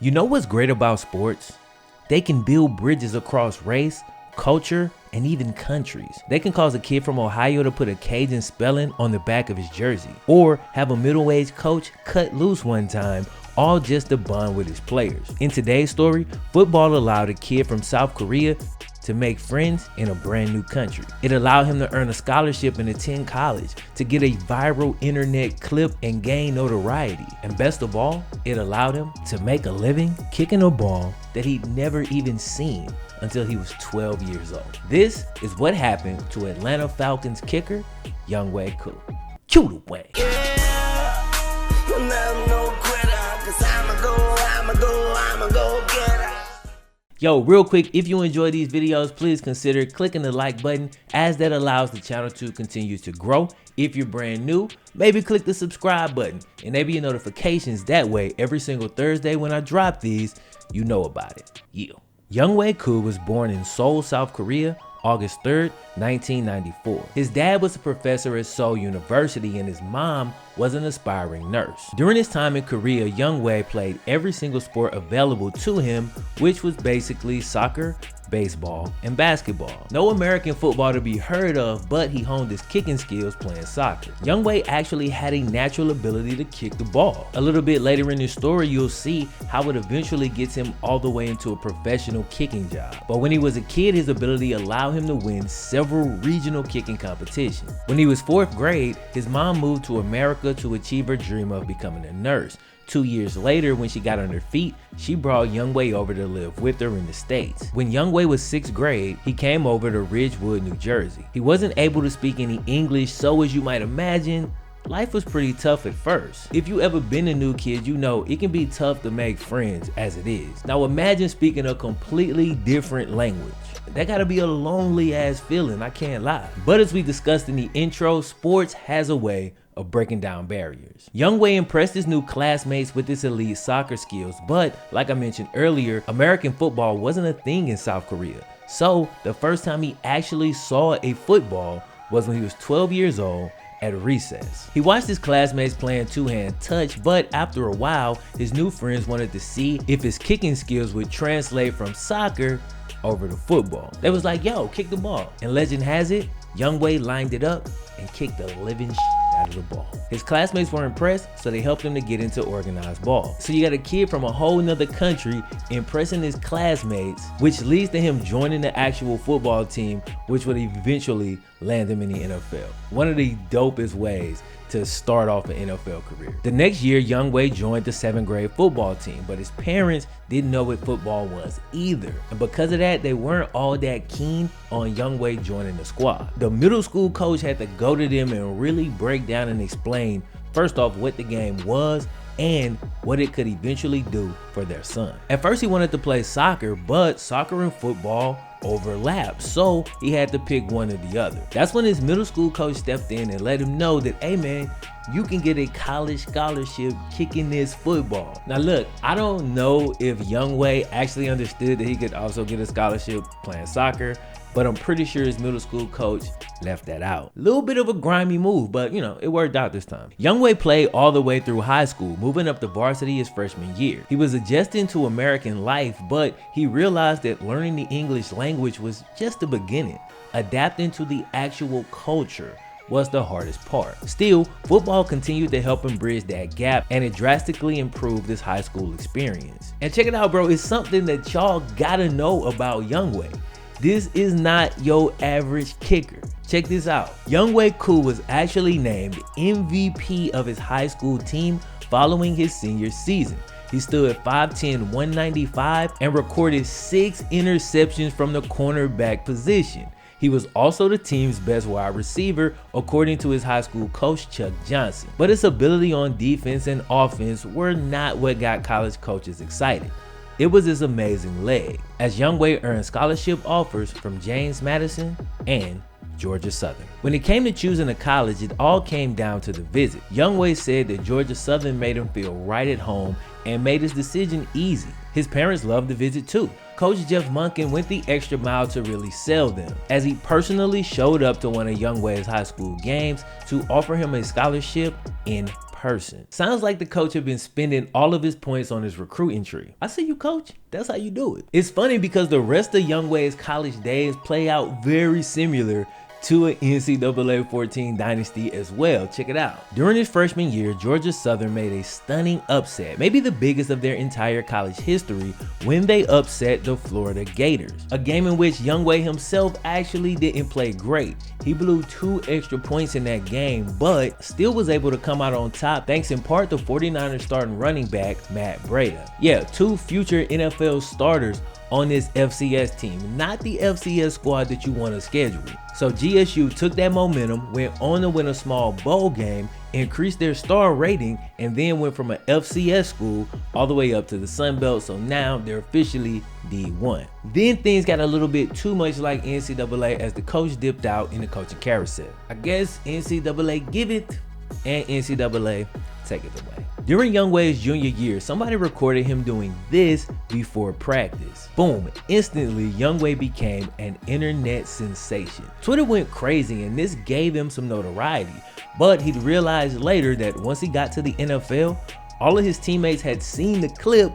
You know what's great about sports? They can build bridges across race, culture, and even countries. They can cause a kid from Ohio to put a Cajun spelling on the back of his jersey, or have a middle-aged coach cut loose one time, all just to bond with his players. In today's story, football allowed a kid from South Korea to make friends in a brand new country. It allowed him to earn a scholarship and attend college, to get a viral internet clip and gain notoriety. And best of all, it allowed him to make a living kicking a ball that he'd never even seen until he was 12 years old. This is what happened to Atlanta Falcons kicker, Younghoe Koo. Cue the way. Yo, real quick, if you enjoy these videos, please consider clicking the like button, as that allows the channel to continue to grow. If you're brand new, maybe click the subscribe button, enable your notifications. That way, every single Thursday when I drop these, you know about it. Yeah. Younghoe Koo was born in Seoul, South Korea, August 3rd, 1994. His dad was a professor at Seoul University and his mom was an aspiring nurse. During his time in Korea, Younghoe played every single sport available to him, which was basically soccer, baseball, and basketball. No American football to be heard of, but he honed his kicking skills playing soccer. Younghoe actually had a natural ability to kick the ball. A little bit later in this story, you'll see how it eventually gets him all the way into a professional kicking job. But when he was a kid, his ability allowed him to win several regional kicking competitions. When he was 4th grade, his mom moved to America to achieve her dream of becoming a nurse. 2 years later, when she got on her feet, she brought Younghoe over to live with her in the States. When Younghoe was 6th grade, he came over to Ridgewood, New Jersey. He wasn't able to speak any English, so as you might imagine, life was pretty tough at first. If you ever been a new kid, you know it can be tough to make friends as it is. Now imagine speaking a completely different language. That gotta be a lonely ass feeling, I can't lie. But as we discussed in the intro, sports has a way of breaking down barriers. Younghoe impressed his new classmates with his elite soccer skills, but like I mentioned earlier, American football wasn't a thing in South Korea. So the first time he actually saw a football was when he was 12 years old at recess. He watched his classmates playing two-hand touch, but after a while, his new friends wanted to see if his kicking skills would translate from soccer over to football. They was like, yo, kick the ball. And legend has it, Younghoe lined it up and kicked the living out of the ball. His classmates were impressed, so they helped him to get into organized ball. So you got a kid from a whole nother country impressing his classmates, which leads to him joining the actual football team, which would eventually land him in the NFL. One of the dopest ways to start off an NFL career. The next year, Younghoe joined the 7th grade football team, but his parents didn't know what football was either. And because of that, they weren't all that keen on Younghoe joining the squad. The middle school coach had to go to them and really break down and explain, first off, what the game was and what it could eventually do for their son. At first, he wanted to play soccer, but soccer and football overlap, so he had to pick one or the other. That's when his middle school coach stepped in and let him know that, hey man, you can get a college scholarship kicking this football. Now look, I don't know if Younghoe actually understood that he could also get a scholarship playing soccer, but I'm pretty sure his middle school coach left that out. Little bit of a grimy move, but you know, it worked out this time. Younghoe played all the way through high school, moving up to varsity his freshman year. He was adjusting to American life, but he realized that learning the English language was just the beginning. Adapting to the actual culture was the hardest part. Still, football continued to help him bridge that gap, and it drastically improved his high school experience. And check it out, bro, it's something that y'all gotta know about Younghoe. This is not your average kicker. Check this out. Younghoe Koo was actually named MVP of his high school team following his senior season. He stood at 5'10", 195 and recorded 6 interceptions from the cornerback position. He was also the team's best wide receiver, according to his high school coach, Chuck Johnson. But his ability on defense and offense were not what got college coaches excited. It was his amazing leg, as Younghoe earned scholarship offers from James Madison and Georgia Southern. When it came to choosing a college, it all came down to the visit. Younghoe said that Georgia Southern made him feel right at home and made his decision easy. His parents loved the visit too. Coach Jeff Monken went the extra mile to really sell them, as he personally showed up to one of Younghoe's high school games to offer him a scholarship in person. Sounds like the coach had been spending all of his points on his recruiting tree. I see you, coach. That's how you do it. It's funny because the rest of Younghoe's college days play out very similar to an NCAA 14 dynasty as well. Check it out. During his freshman year, Georgia Southern made a stunning upset, maybe the biggest of their entire college history, when they upset the Florida Gators. A game in which Younghoe himself actually didn't play great. He blew 2 extra points in that game, but still was able to come out on top thanks in part to 49ers starting running back Matt Breida. Yeah, 2 future NFL starters on this FCS team, not the FCS squad that you want to schedule. So GSU took that momentum, went on to win a small bowl game, increased their star rating, and then went from an FCS school all the way up to the Sun Belt. So now they're officially D1. Then things got a little bit too much like NCAA as the coach dipped out in the coaching carousel. I guess NCAA give it and NCAA take it away. During Younghoe's junior year, somebody recorded him doing this before practice. Boom, instantly Younghoe became an internet sensation. Twitter went crazy and this gave him some notoriety, but he'd realized later that once he got to the NFL, all of his teammates had seen the clip,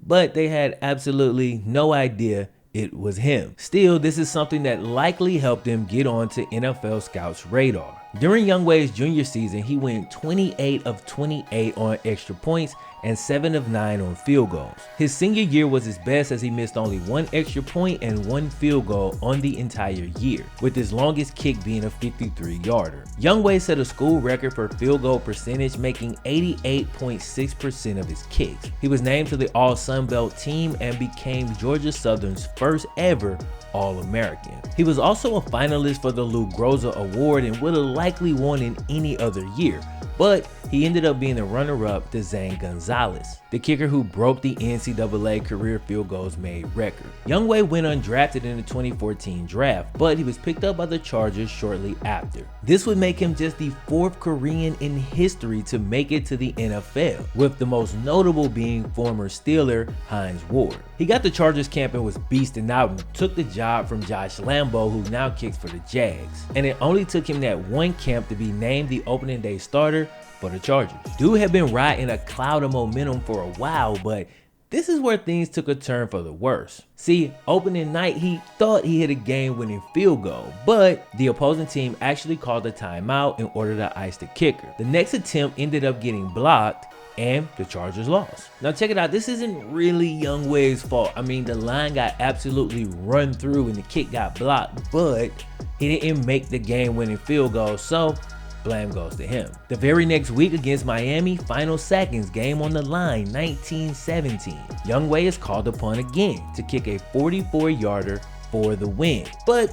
but they had absolutely no idea it was him. Still, this is something that likely helped him get onto NFL scouts' radar. During Younghoe's junior season, he went 28 of 28 on extra points and 7 of 9 on field goals. His senior year was his best as he missed only 1 extra point and 1 field goal on the entire year, with his longest kick being a 53-yarder. Younghoe set a school record for field goal percentage, making 88.6% of his kicks. He was named to the All-Sun Belt team and became Georgia Southern's first ever All-American. He was also a finalist for the Lou Groza Award and would have likely won in any other year, but he ended up being the runner-up to Zane Gonzalez, the kicker who broke the NCAA career field goals made record. Younghoe went undrafted in the 2014 draft, but he was picked up by the Chargers shortly after. This would make him just the 4th Korean in history to make it to the NFL, with the most notable being former Steeler Hines Ward. He got the Chargers camp and was beasting out and took the job from Josh Lambo, who now kicks for the Jags. And it only took him that one camp to be named the opening day starter for the Chargers. Dude had been riding a cloud of momentum for a while, but this is where things took a turn for the worse. See, opening night, he thought he hit a game-winning field goal, but the opposing team actually called a timeout in order to ice the kicker. The next attempt ended up getting blocked, and the Chargers lost. Now check it out, this isn't really Younghoe's fault. I mean, the line got absolutely run through and the kick got blocked, but he didn't make the game-winning field goal, so blame goes to him. The very next week against Miami, final seconds, game on the line, 19-17. Younghoe is called upon again to kick a 44-yarder for the win, but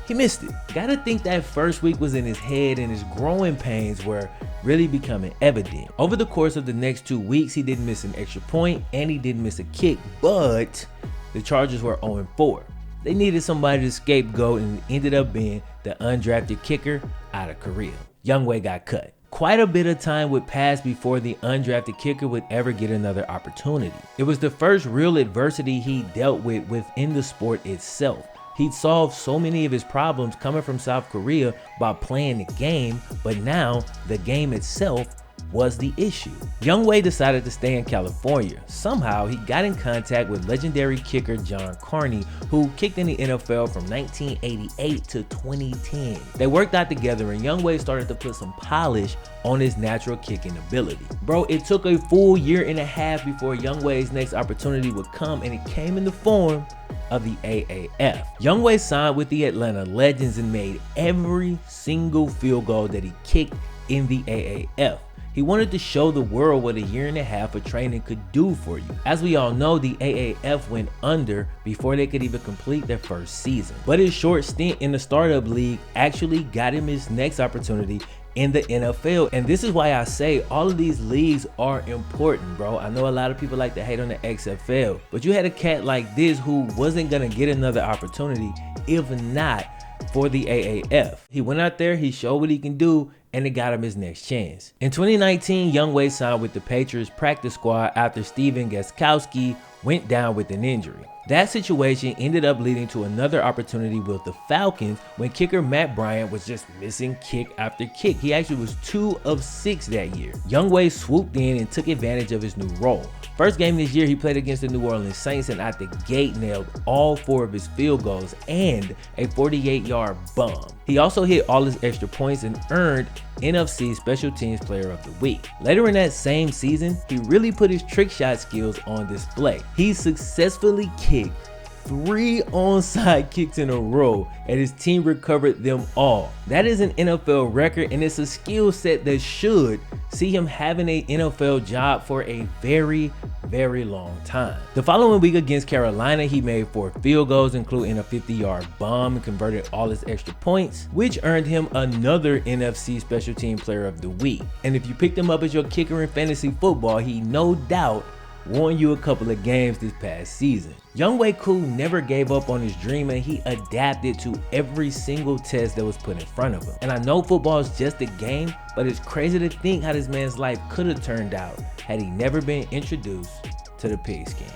he missed it. Gotta think that first week was in his head and his growing pains were really becoming evident. Over the course of the next 2 weeks, he didn't miss an extra point and he didn't miss a kick, but the Chargers were 0-4. They needed somebody to scapegoat and it ended up being the undrafted kicker out of Korea. Younghoe got cut. Quite a bit of time would pass before the undrafted kicker would ever get another opportunity. It was the first real adversity he dealt with within the sport itself. He'd solved so many of his problems coming from South Korea by playing the game, but now the game itself was the issue. Younghoe decided to stay in California. Somehow he got in contact with legendary kicker John Carney, who kicked in the NFL from 1988 to 2010. They worked out together and Younghoe started to put some polish on his natural kicking ability. Bro, it took a full year and a half before Younghoe's next opportunity would come, and it came in the form of the AAF. Younghoe signed with the Atlanta Legends and made every single field goal that he kicked in the AAF. He wanted to show the world what a year and a half of training could do for you. As we all know, the AAF went under before they could even complete their first season. But his short stint in the startup league actually got him his next opportunity in the NFL. And this is why I say all of these leagues are important, bro. I know a lot of people like to hate on the XFL, but you had a cat like this who wasn't gonna get another opportunity if not for the AAF. He went out there, he showed what he can do, and it got him his next chance. In 2019, Younghoe signed with the Patriots practice squad after Steven Gostkowski went down with an injury. That situation ended up leading to another opportunity with the Falcons when kicker Matt Bryant was just missing kick after kick. He actually was 2 of 6 that year. Younghoe swooped in and took advantage of his new role. First game this year, he played against the New Orleans Saints and out the gate nailed all 4 of his field goals and a 48-yard bomb. He also hit all his extra points and earned NFC Special Teams Player of the Week. Later in that same season, he really put his trick shot skills on display. He successfully kicked 3 onside kicks in a row and his team recovered them all. That is an NFL record and it's a skill set that should see him having an NFL job for a very long time. The following week against Carolina, he made 4 field goals, including a 50-yard bomb, and converted all his extra points, which earned him another NFC Special Team Player of the Week. And if you picked him up as your kicker in fantasy football, he no doubt won you a couple of games this past season. Younghoe Koo never gave up on his dream and he adapted to every single test that was put in front of him. And I know football is just a game, but it's crazy to think how this man's life could have turned out had he never been introduced to the pigskin.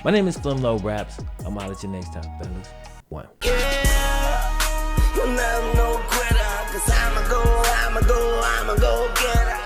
My name is FlemLo Raps. I'm out at you next time, fellas. 1. Yeah, you'll never know quitter, 'cause I'ma go get her.